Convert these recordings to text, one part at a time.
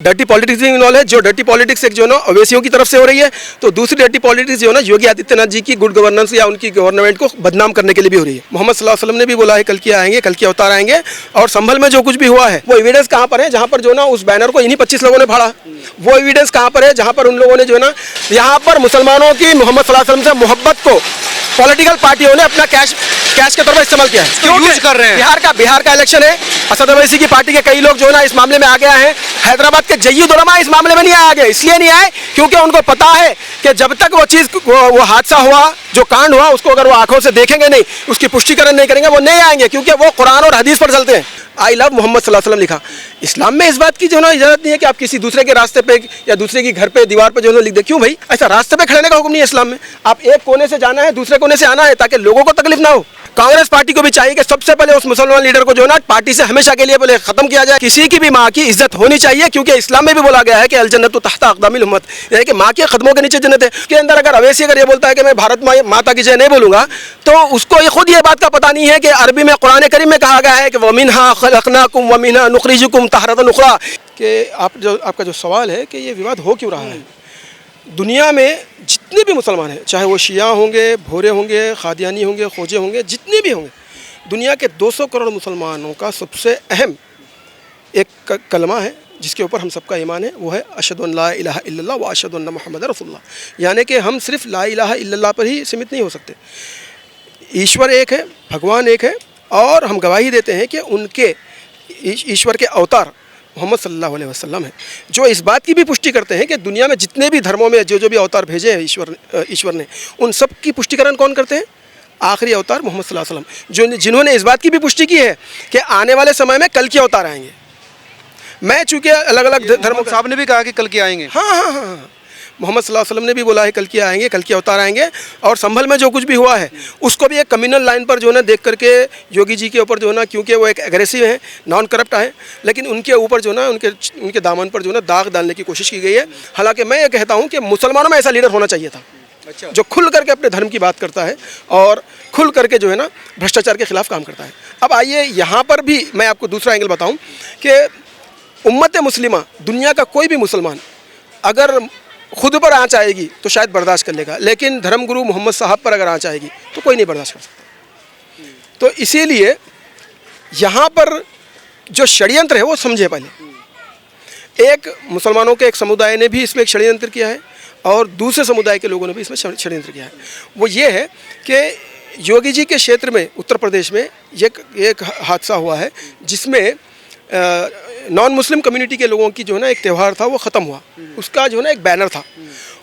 Dirty politics भी involve है। जो डर्टी पॉलिटिक्स एक जो है ना अवैसियों की तरफ से हो रही है, तो दूसरी डर्टी पॉलिटिक्स जो है ना योगी आदित्यनाथ जी की गुड गवर्नेंस या उनकी गवर्नमेंट को बदनाम करने के लिए भी हो रही है। मोहम्मद सल्लल्लाहु अलैहि वसल्लम ने भी बोला है कल की आएंगे, कल की अवतार आएंगे। और संभल में जो कुछ भी हुआ है वो एविडेंस कहाँ पर है, जहाँ पर जो ना उस बैनर को इन्हीं 25 लोगों ने फाड़ा। वो एविडेंस कहाँ पर है, जहाँ पर उन लोगों ने जो है ना यहाँ पर मुसलमानों की मोहम्मद सल्लल्लाहु अलैहि वसल्लम से मोहब्बत को पॉलिटिकल पार्टियों ने अपना कैश के तौर पर इस्तेमाल किया है। क्यों यूज कर रहे हैं? बिहार का इलेक्शन है, असद ओवैसी की पार्टी के कई लोग जो है ना इस मामले में आ गया है। हैदराबाद के जय्यद उलमा इस मामले में नहीं आया गया, इसलिए नहीं आए क्योंकि उनको पता है कि जब तक वो चीज़ वो हादसा हुआ, जो कांड हुआ, उसको अगर वो आंखों से देखेंगे नहीं, उसकी पुष्टिकरण नहीं करेंगे, वो नहीं आएंगे, क्योंकि वो कुरान और हदीस पर चलते हैं। आई लव मोहम्मद सल्लल्लाहु अलैहि वसल्लम लिखा। इस्लाम में इस बात की जो ना इजाजत नहीं है कि आप किसी दूसरे के रास्ते पे या दूसरे की घर पे दीवार पे जो है लिख दे। क्यों भाई, ऐसा रास्ते पे खड़े का हुक्म नहीं है इस्लाम में। आप एक कोने से जाना है, दूसरे कोने से आना है, ताकि लोगों को तकलीफ ना हो। कांग्रेस पार्टी को भी चाहिए कि सबसे पहले उस मुसलमान लीडर को जो है ना पार्टी से हमेशा के लिए पहले खत्म किया जाए। किसी की भी माँ की इज्जत होनी चाहिए, क्योंकि इस्लाम में भी बोला गया है कि अल जन्नतु तहता अक़दामिल उम्मत, यानी कि माँ के कदमों के नीचे जन्नत है। के अंदर अगर अवैसी अगर ये बोलता है कि मैं भारत माता की जय नहीं बोलूंगा, तो उसको ये खुद ये बात का पता नहीं है कि अरबी में कुरान करीम में कहा गया है कि वमिन्हा खलक़नाकुम वमिन्हा नुख़रिजुकुम ताहरतन उख़रा। कि आपका जो सवाल है कि ये विवाद हो क्यों रहा है। दुनिया में जितने भी मुसलमान हैं, चाहे वो शिया होंगे, भोरे होंगे, खादियानी होंगे, खोजे होंगे, जितने भी होंगे, दुनिया के 200 करोड़ मुसलमानों का सबसे अहम एक कलमा है जिसके ऊपर हम सबका ईमान है, वो है अशहदु अन ला इलाहा इल्लल्लाह व अशहदु अन्न मुहम्मदन रसूलुल्लाह। यानी कि हम सिर्फ ला इलाहा इल्लल्लाह पर ही सीमित नहीं हो सकते। ईश्वर एक है, भगवान एक है, और हम गवाही देते हैं कि उनके ईश्वर के अवतार मोहम्मद सल्लल्लाहु अलैहि वसल्लम है, जो इस बात की भी पुष्टि करते हैं कि दुनिया में जितने भी धर्मों में जो भी अवतार भेजे हैं ईश्वर ने, उन सब की पुष्टिकरण कौन करते हैं? आखिरी अवतार मोहम्मद सल्लल्लाहु अलैहि वसल्लम, जिन्होंने इस बात की भी पुष्टि की है कि आने वाले समय में कल के अवतार आएंगे। मैं चूँकि अलग अलग धर्मों साहब ने भी कहा कि कल के आएंगे। हाँ, मोहम्मद सल्लल्लाहु अलैहि वसल्लम ने भी बोला है कल के आएंगे, कल के अवतार आएंगे। और संभल में जो कुछ भी हुआ है उसको भी एक कम्युनल लाइन पर जो है ना देख करके योगी जी के ऊपर जो है ना, क्योंकि वो एक एग्रेसिव है, नॉन करप्ट है, लेकिन उनके ऊपर जो है ना उनके दामन पर जो है ना दाग डालने की कोशिश की गई है। हालांकि मैं ये कहता हूँ कि मुसलमानों में ऐसा लीडर होना चाहिए था, अच्छा, जो खुल करके अपने धर्म की बात करता है और खुल करके जो है ना भ्रष्टाचार के खिलाफ काम करता है। अब आइए यहाँ पर भी मैं आपको दूसरा एंगल बताऊँ कि उम्मत मुस्लिमा, दुनिया का कोई भी मुसलमान अगर खुद पर आँच आएगी तो शायद बर्दाश्त कर लेगा, लेकिन धर्मगुरु मोहम्मद साहब पर अगर आँच आएगी तो कोई नहीं बर्दाश्त कर सकता। तो इसीलिए यहाँ पर जो षड्यंत्र है वो समझे पहले। एक मुसलमानों के एक समुदाय ने भी इसमें एक षड्यंत्र किया है और दूसरे समुदाय के लोगों ने भी इसमें षड्यंत्र किया है। वो ये है कि योगी जी के क्षेत्र में उत्तर प्रदेश में एक हादसा हुआ है जिसमें नॉन मुस्लिम कम्युनिटी के लोगों की जो है ना एक त्यौहार था वो ख़त्म हुआ। उसका जो है ना एक बैनर था,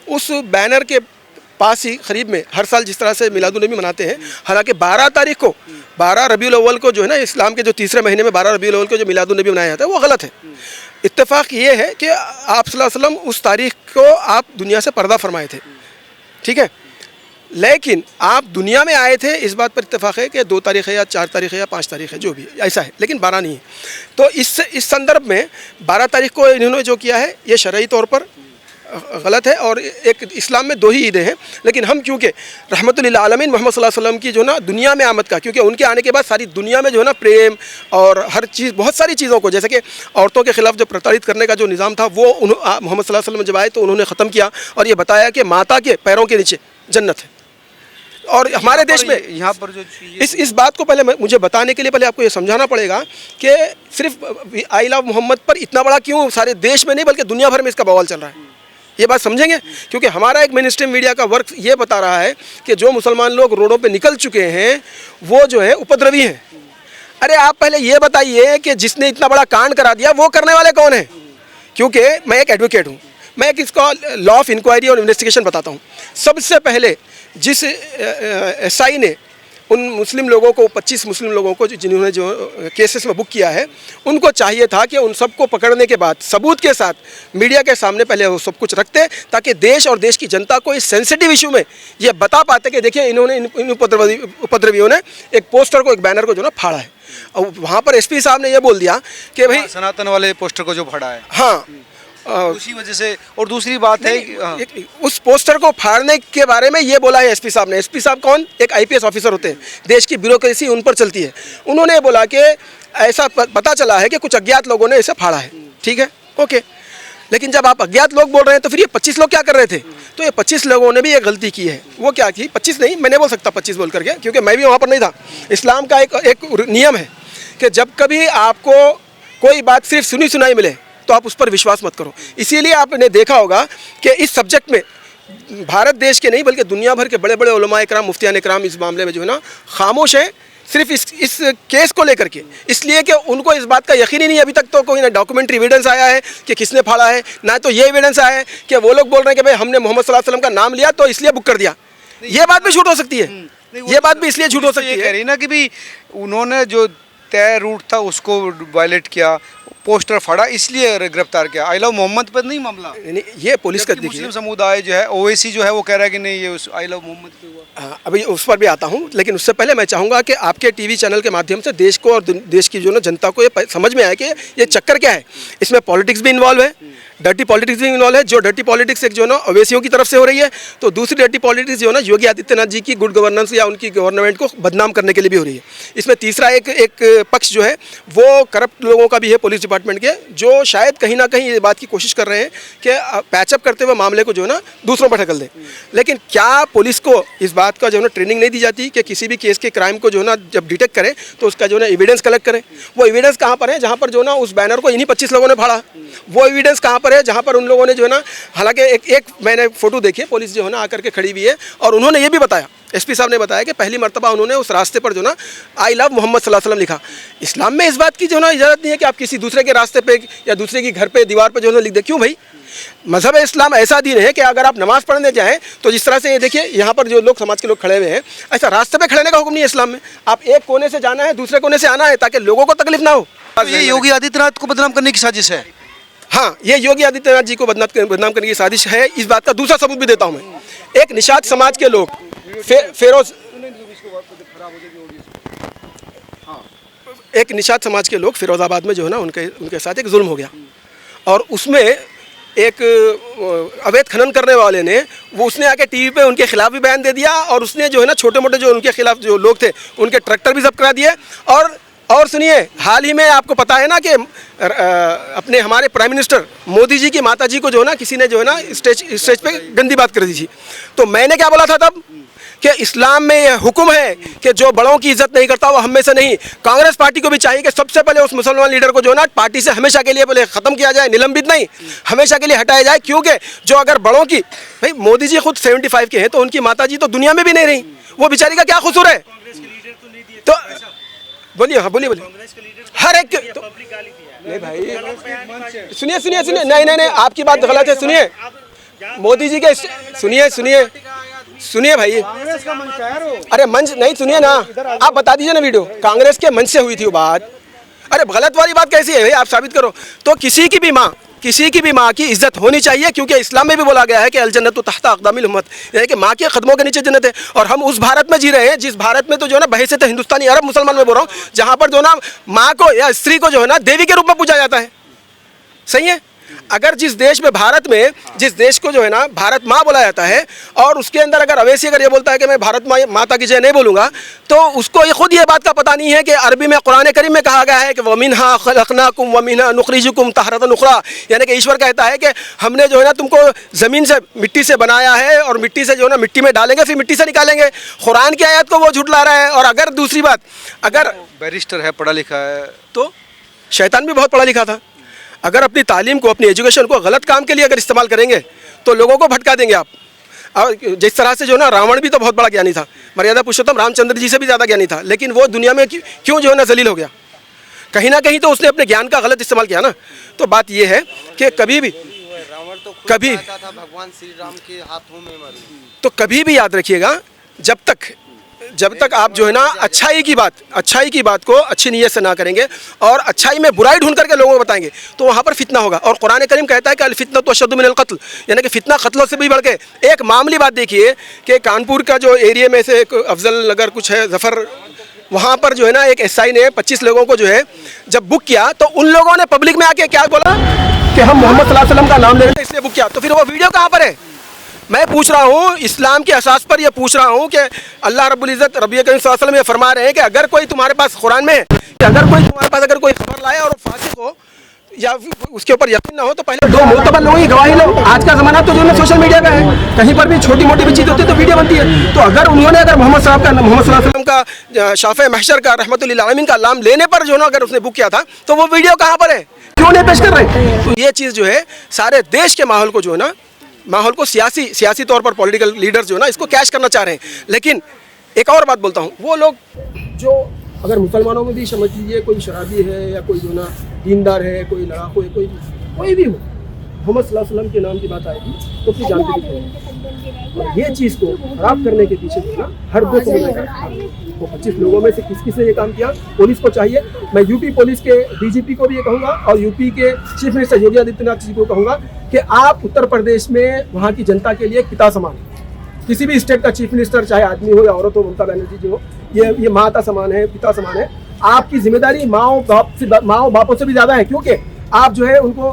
उस बैनर के पास ही करीब में हर साल जिस तरह से मिलादुन्नबी मनाते हैं, हालांकि 12 तारीख को 12 रबीउल अव्वल को जो है ना इस्लाम के जो तीसरे महीने में 12 रबीउल अव्वल को जो मिलादुन्नबी मनाया जाता है वो गलत है। इत्तेफाक ये है कि आप सल्लल्लाहु अलैहि वसल्लम उस तारीख को आप दुनिया से पर्दा फरमाए थे, ठीक है, लेकिन आप दुनिया में आए थे, इस बात पर इत्तेफाक है कि 2 तारीख है या 4 तारीख है या 5 तारीख है, जो भी ऐसा है, लेकिन 12 नहीं है। तो इस संदर्भ में 12 तारीख को इन्होंने जो किया है ये शरई तौर पर गलत है। और एक इस्लाम में 2 ही ईदें हैं, लेकिन हम क्योंकि रहमतुल लिल आलमीन मोहम्मद सल्लल्लाहु अलैहि वसल्लम की जो ना दुनिया में आमद का, क्योंकि उनके आने के बाद सारी दुनिया में जो है ना प्रेम और हर चीज़, बहुत सारी चीज़ों को, जैसे कि औरतों के खिलाफ जो प्रताड़ित करने का जो निज़ाम था वो मोहम्मद सल्लल्लाहु अलैहि वसल्लम जब आए तो उन्होंने ख़त्म किया और ये बताया कि माता के पैरों के नीचे जन्नत है। और हमारे देश में यहाँ पर जो इस बात को पहले मुझे बताने के लिए पहले आपको ये समझाना पड़ेगा कि सिर्फ आई लव मोहम्मद पर इतना बड़ा क्यों सारे देश में नहीं बल्कि दुनिया भर में इसका बवाल चल रहा है, ये बात समझेंगे। क्योंकि हमारा एक मेन स्ट्रीम मीडिया का वर्क ये बता रहा है कि जो मुसलमान लोग रोडों पे निकल चुके हैं वो जो है उपद्रवी हैं। अरे आप पहले ये बताइए कि जिसने इतना बड़ा कांड करा दिया वो करने वाले कौन हैं? क्योंकि मैं एक एडवोकेट हूँ, मैं एक इसका लॉ ऑफ इंक्वायरी और इन्वेस्टिगेशन बताता हूँ। सबसे पहले जिस एसआई ने उन मुस्लिम लोगों को, 25 मुस्लिम लोगों को जिन्होंने जो केसेस में बुक किया है, उनको चाहिए था कि उन सबको पकड़ने के बाद सबूत के साथ मीडिया के सामने पहले वो सब कुछ रखते, ताकि देश और देश की जनता को इस सेंसिटिव इशू में ये बता पाते कि देखिए इन्होंने इन उपद्रवियों ने एक पोस्टर को, एक बैनर को जो ना फाड़ा है। और वहाँ पर एसपी साहब ने ये बोल दिया कि भाई सनातन वाले पोस्टर को जो फाड़ा है, हाँ, उसी वजह से। और दूसरी बात है उस पोस्टर को फाड़ने के बारे में ये बोला है एसपी साहब ने। एसपी साहब कौन? एक आईपीएस ऑफिसर होते हैं, देश की ब्यूरोक्रेसी उन पर चलती है। उन्होंने बोला कि ऐसा पता चला है कि कुछ अज्ञात लोगों ने इसे फाड़ा है, ठीक है, ओके। लेकिन जब आप अज्ञात लोग बोल रहे हैं तो फिर ये 25 लोग क्या कर रहे थे? तो ये 25 लोगों ने भी एक गलती की है। वो क्या की? 25 नहीं, मैं नहीं बोल सकता 25 बोल करके, क्योंकि मैं भी वहाँ पर नहीं था। इस्लाम का एक नियम है कि जब कभी आपको कोई बात सिर्फ सुनी सुनाई मिले तो आप उस पर विश्वास मत करो। इसीलिए आपने देखा होगा कि इस सब्जेक्ट में भारत देश के नहीं बल्कि दुनिया भर के बड़े बड़े उलमा इकराम, मुफ्तियान इकराम इस मामले में जो है ना खामोश हैं, सिर्फ इस केस को लेकर के। इसलिए कि उनको इस बात का यकीन ही नहीं, अभी तक तो कोई ना डॉक्यूमेंट्री एविडेंस आया है कि किसने फाड़ा है, ना तो ये एविडेंस आया है कि वो लोग बोल रहे हैं कि भाई हमने मोहम्मद सल्लल्लाहु अलैहि वसल्लम का नाम लिया तो इसलिए बुक कर दिया। ये बात भी झूठ हो सकती है, ये बात भी इसलिए झूठ हो सकती ये कह है। रही ना कि भी उन्होंने जो तय रूट था उसको वायलेट किया, पोस्टर फाड़ा, इसलिए गिरफ्तार किया। आई लव मोहम्मद पर नहीं मामला। नहीं, ये पुलिस का जबकि देखिए। मुस्लिम समुदाय जो है, ओवैसी जो है, वो कह रहा है कि नहीं ये उस आई लव मोहम्मद पे हुआ। हाँ, अभी उस पर भी आता हूँ, लेकिन उससे पहले मैं चाहूँगा कि आपके टीवी चैनल के माध्यम से देश को और देश की जो ना जनता को ये समझ में आए कि ये चक्कर क्या है। इसमें पॉलिटिक्स भी इन्वॉल्व है, डर्टी पॉलिटिक्स भी इन्वॉल्व है। जो डर्टी पॉलिटिक्स एक जो है ना ओवैसियों की तरफ से हो रही है, तो दूसरी डर्टी पॉलिटिक्स जो है ना योगी आदित्यनाथ जी की गुड गवर्नेंस या उनकी गवर्नमेंट को बदनाम करने के लिए भी हो रही है। इसमें तीसरा एक पक्ष जो है वो करप्ट लोगों का भी है पुलिस डिपार्टमेंट के, जो शायद कहीं ना कहीं ये बात की कोशिश कर रहे हैं कि पैचअप करते हुए मामले को जो है ना दूसरों पर ढकल दें। लेकिन क्या पुलिस को इस बात का जो है ना ट्रेनिंग नहीं दी जाती कि किसी भी केस के क्राइम को जो है ना जब डिटेक्ट करें तो उसका जो है ना एविडेंस कलेक्ट करें? वो एविडेंस कहाँ पर है? जहाँ पर जो है ना उस बैनर को इन्हीं 25 लोगों ने फाड़ा। वो एविडेंस कहाँ पर है? जहाँ पर उन लोगों ने जो है ना, हालांकि एक मैंने फोटो देखी है, पुलिस जो है ना आकर के खड़ी हुई है और उन्होंने ये भी बताया, एसपी साहब ने बताया कि पहली मर्तबा उन्होंने उस रास्ते पर जो ना आई लव मोहम्मद सल्लल्लाहु अलैहि वसल्लम लिखा। इस्लाम में इस बात की जो ना इजाज़त नहीं है कि आप किसी दूसरे के रास्ते पे या दूसरे की घर पे दीवार पे जो है लिख दे। क्यों भाई? मज़हब इस्लाम ऐसा दीन है कि अगर आप नमाज़ पढ़ने जाएँ तो जिस तरह से ये देखिए यहाँ पर जो लोग समाज के लोग खड़े हुए हैं, ऐसा रास्ते पे खड़े का हुक्म नहीं है इस्लाम में। आप एक कोने से जाना है, दूसरे कोने से आना है, ताकि लोगों को तकलीफ ना हो। तो ये योगी आदित्यनाथ को बदनाम करने की साजिश है। हाँ, ये योगी आदित्यनाथ जी को बदनाम करने की साजिश है। इस बात का दूसरा सबूत भी देता हूँ मैं। एक निषाद समाज के लोग एक निषाद समाज के लोग फिरोजाबाद में जो है ना उनके साथ एक जुल्म हो गया, और उसमें एक अवैध खनन करने वाले ने उसने आके टीवी पे उनके खिलाफ भी बयान दे दिया, और उसने जो है ना छोटे मोटे जो उनके खिलाफ जो लोग थे उनके ट्रैक्टर भी जब्त करा दिए। और सुनिए, हाल ही में आपको पता है ना कि अपने हमारे प्राइम मिनिस्टर मोदी जी की माता जी को जो है ना किसी ने जो है ना स्टेज पे गंदी बात कर दी थी। तो मैंने क्या बोला था तब कि इस्लाम में यह हुक्म है कि जो बड़ों की इज्जत नहीं करता वो हम में से नहीं। कांग्रेस पार्टी को भी चाहिए कि सबसे पहले उस मुसलमान लीडर को जो है ना पार्टी से हमेशा के लिए पहले ख़त्म किया जाए, निलंबित नहीं, हमेशा के लिए हटाया जाए। क्योंकि जो अगर बड़ों की, भाई मोदी जी खुद 75 के हैं तो उनकी माता जी तो दुनिया में भी नहीं रही, वो बेचारी का क्या कसूर है? तो बोलिए, हाँ बोलिए। हर एक तो, नहीं भाई सुनिए, नहीं आपकी बात गलत है। सुनिए मोदी जी के, सुनिए भाई, अरे मंच नहीं, सुनिए ना, आप बता दीजिए ना, वीडियो कांग्रेस के मंच से हुई थी वो बात। अरे गलत वाली बात कैसी है भाई? आप साबित करो। तो किसी की भी माँ की इज्जत होनी चाहिए, क्योंकि इस्लाम में भी बोला गया है कि अल जन्नतु तहता अक़दामिल उम्मत, यानी कि माँ के कदमों के नीचे जन्नत है। और हम उस भारत में जी रहे हैं जिस भारत में तो जो है ना बहैसियत हिंदुस्तानी अरब मुसलमान में बोल रहा हूँ, जहाँ पर जो ना माँ को या स्त्री को जो है ना देवी के रूप में पूजा जाता है। सही है? अगर जिस देश में, भारत में जिस देश को जो है ना भारत माँ बोला जाता है, और उसके अंदर अगर अवैसी अगर ये बोलता है कि मैं भारत माता की जय नहीं बोलूँगा, तो उसको खुद ये बात का पता नहीं है कि अरबी में कुरान करीम में कहा गया है कि वमिन्हा खलक़नाकुम वमिन्हा नुख़रिजुकुम ताहरतन उख़रा, यानी कि ईश्वर कहता है कि हमने जो है ना तुमको ज़मीन से, मिट्टी से बनाया है, और मिट्टी से जो है ना मिट्टी में डालेंगे, फिर मिट्टी से निकालेंगे। कुरान की आयत को वो झुठला रहा है। और अगर दूसरी बात, अगर बैरिस्टर है, पढ़ा लिखा है, तो शैतान भी बहुत पढ़ा लिखा था। अगर अपनी तालीम को, अपनी एजुकेशन को गलत काम के लिए अगर इस्तेमाल करेंगे तो लोगों को भटका देंगे आप। और जिस तरह से जो ना रावण भी तो बहुत बड़ा ज्ञानी था, मर्यादा पुरुषोत्तम रामचंद्र जी से भी ज़्यादा ज्ञानी था, लेकिन वो दुनिया में क्यों जो है ना जलील हो गया? कहीं ना कहीं तो उसने अपने ज्ञान का गलत इस्तेमाल किया ना। तो बात ये है कि कभी भी, कभी भगवान श्री राम के हाथों में मरे, तो कभी भी याद रखिएगा, जब तक आप जो है ना अच्छाई की बात को अच्छी नीयत से ना करेंगे और अच्छाई में बुराई ढूंढ करके लोगों को बताएंगे, तो वहाँ पर फितना होगा। और कुरान करीम कहता है कि अल फितनतु अशद्दु मिनल क़त्ल, यानी कि फितना कत्लों से भी बढ़ के। एक मामूली बात देखिए कि कानपुर का जो एरिया में से एक अफजल नगर कुछ है, जफ़र, वहाँ पर जो है ना एक एसआई ने 25 लोगों को जो है जब बुक किया, तो उन लोगों ने पब्लिक में आके क्या बोला कि हम मोहम्मद सल्लल्लाहु अलैहि वसल्लम का नाम ले रहे थे इसलिए बुक किया। तो फिर वो वीडियो कहाँ पर है? मैं पूछ रहा हूँ इस्लाम के असास पर, ये पूछ रहा हूँ कि अल्लाह रब्बुल इज़्ज़त नबी करीम सल्लल्लाहु अलैहि वसल्लम ये फरमा रहे हैं कि अगर कोई तुम्हारे पास कुरान में है कि अगर कोई तुम्हारे पास अगर कोई खबर लाए और फासिक हो, या उसके ऊपर यकीन ना हो तो पहले दो मुतबर लोगों की गवाही लो। आज का ज़माना तो जो है सोशल मीडिया का है, कहीं पर भी छोटी मोटी भी चीज़ होती है तो वीडियो बनती है। तो अगर उन्होंने अगर मोहम्मद सल्लल्लाहु अलैहि वसल्लम का शाफ़े महशर का रहमतुल लिल आलमीन का नाम लेने पर जो ना अगर उसने बुक किया था तो वो वीडियो कहाँ पर है, क्यों नहीं पेश कर रहे? तो ये चीज़ जो है सारे देश के माहौल को जो है ना, माहौल को सियासी तौर पर पॉलिटिकल लीडर्स जो है ना इसको कैश करना चाह रहे हैं। लेकिन एक और बात बोलता हूँ, वो लोग जो अगर मुसलमानों में भी समझ लीजिए कोई शराबी है या कोई जो ना दीनदार है, कोई लड़ाकू है, कोई भी हो, मोहम्मद सल्लल्लाहु अलैहि वसल्लम के नाम की बात आएगी तो फिर जानते दिखेंगे। और ये चीज़ को खराब करने के पीछे जो ना हर दो वो 25 लोगों में से किसने ये काम किया, पुलिस को चाहिए। मैं यूपी पुलिस के डीजीपी को भी ये कहूँगा और यूपी के चीफ मिनिस्टर योगी आदित्यनाथ जी को कहूँगा कि आप उत्तर प्रदेश में वहाँ की जनता के लिए पिता समान हैं। किसी भी स्टेट का चीफ मिनिस्टर चाहे आदमी हो या औरत हो, ममता बनर्जी जी हो, ये माता समान है, पिता समान है। आपकी जिम्मेदारी माओ बापों से भी ज़्यादा है, क्योंकि आप जो है उनको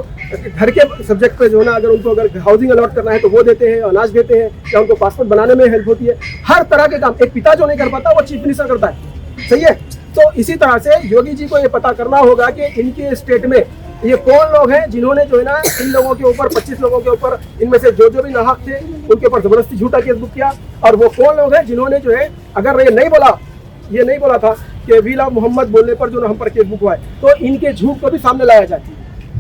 घर के सब्जेक्ट पे जो है ना अगर उनको अगर हाउसिंग अलॉट करना है तो वो देते हैं, अनाज देते हैं, या उनको पासपोर्ट बनाने में हेल्प होती है। हर तरह के काम एक पिता जो नहीं कर पाता वो चीफ मिनिस्टर करता है, सही है। तो इसी तरह से योगी जी को ये पता करना होगा कि इनके स्टेट में ये कौन लोग हैं जिन्होंने जो है ना इन लोगों के ऊपर 25 लोगों के ऊपर, इनमें से जो भी नाहक थे उनके ऊपर जबरदस्ती झूठा केस बुक किया, और वो कौन लोग हैं जिन्होंने जो है अगर ये नहीं बोला था कि वी लव मोहम्मद बोलने पर जो ना हम पर केस बुक हुआ है, तो इनके झूठ को भी सामने लाया जाए।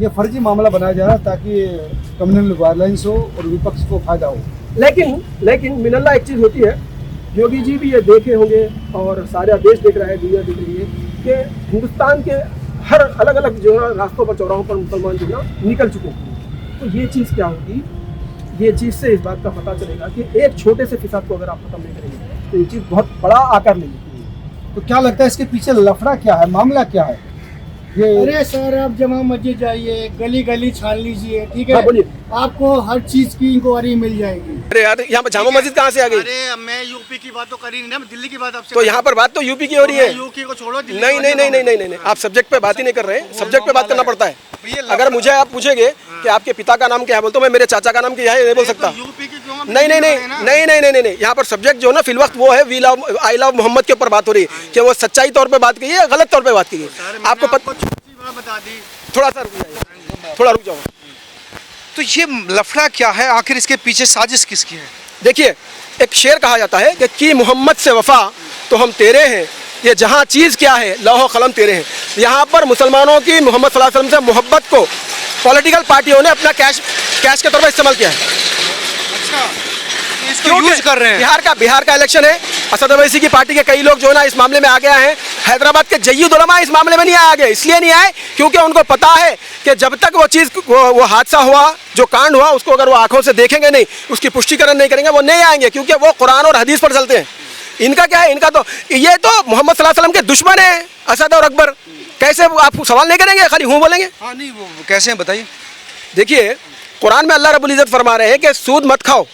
ये फर्जी मामला बनाया जा रहा है ताकि कम्युनल वायलेंस हो और विपक्ष को फायदा हो। लेकिन मिनल्ला एक चीज़ होती है, योगी जी भी ये देखे होंगे और सारा देश देख रहा है, दुनिया देख रही है कि हिंदुस्तान के हर अलग अलग जो है रास्तों पर, चौराहों पर मुसलमान जो है ना निकल चुके हैं। तो ये चीज़ क्या होगी, ये चीज़ से इस बात का पता चलेगा कि एक छोटे से फिसाद को अगर आप खत्म नहीं करेंगे तो ये चीज़ बहुत बड़ा आकार लेगी। तो क्या लगता है इसके पीछे लफड़ा क्या है, मामला क्या है? ये अरे सर, आप जमा मस्जिद जाइए, गली गली छान लीजिए, ठीक है। हाँ, बोलिए। आपको हर चीज की इंक्वायरी मिल जाएगी। अरे यार, यहाँ पर जामा मस्जिद कहाँ से आ गई? अरे मैं यूपी की बात तो करी नहीं ना, मैं दिल्ली की बात आपसे। तो यहाँ पर बात तो यूपी की हो रही है। यूपी को छोड़ो, दिल्ली नहीं, आप सब्जेक्ट पे बात ही नहीं कर रहे हैं। सब्जेक्ट पे बात करना पड़ता है। अगर मुझे आप पूछेंगे कि आपके पिता का नाम क्या है, बोलते मैं मेरे चाचा का नाम क्या है, नहीं बोल सकता। यूपी की क्यों? नहीं, यहाँ पर सब्जेक्ट जो है ना फिल वक्त वो है आई लव मोहम्मद के ऊपर बात हो रही है कि वो सच्चाई तौर पे बात की है, गलत तौर पे बात की है। आपको बता दी। थोड़ा सा रुक जाओ। तो ये लफड़ा क्या है, आखिर इसके पीछे साजिश किसकी है? देखिए, एक शेर कहा जाता है कि मोहम्मद से वफा तो हम तेरे हैं, ये जहाँ चीज़ क्या है लौह कलम तेरे हैं। यहाँ पर मुसलमानों की मोहम्मद सल्लल्लाहु अलैहि वसल्लम से मोहब्बत को पॉलिटिकल पार्टियों ने अपना कैश के तौर पर इस्तेमाल किया है। अच्छा, इसको यूज कर रहे हैं। बिहार का इलेक्शन है, असद ओवैसी की पार्टी के कई लोग जो है ना इस मामले में आ गए हैं। हैदराबाद के जय्यद उलमा इस मामले में नहीं आए, इसलिए नहीं आए क्योंकि उनको पता है कि जब तक वो चीज़ वो हादसा हुआ, जो कांड हुआ, उसको अगर वो आंखों से देखेंगे नहीं, उसकी पुष्टिकरण नहीं करेंगे, वो नहीं आएंगे, क्योंकि वो कुरान और हदीस पर चलते हैं। इनका क्या है, इनका तो ये तो मोहम्मद सल्लल्लाहु अलैहि वसल्लम के दुश्मन है, असद और अकबर। कैसे आप सवाल नहीं करेंगे, खाली हूँ बोलेंगे? हाँ, नहीं, वो कैसे हैं बताइए। देखिए, कुरान में अल्लाह रब्बुल इज़्ज़त फरमा रहे हैं कि सूद मत खाओ।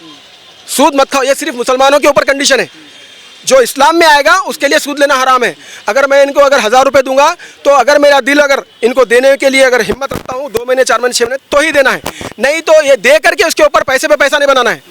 ये सिर्फ मुसलमानों के ऊपर कंडीशन है। जो इस्लाम में आएगा उसके लिए सूद लेना हराम है। अगर मैं इनको 1000 रुपये दूंगा तो अगर मेरा दिल अगर इनको देने के लिए अगर हिम्मत रखता हूँ 2 महीने, 4 महीने, 6 महीने तो ही देना है, नहीं तो ये दे करके उसके ऊपर पैसे पे पैसा नहीं बनाना है।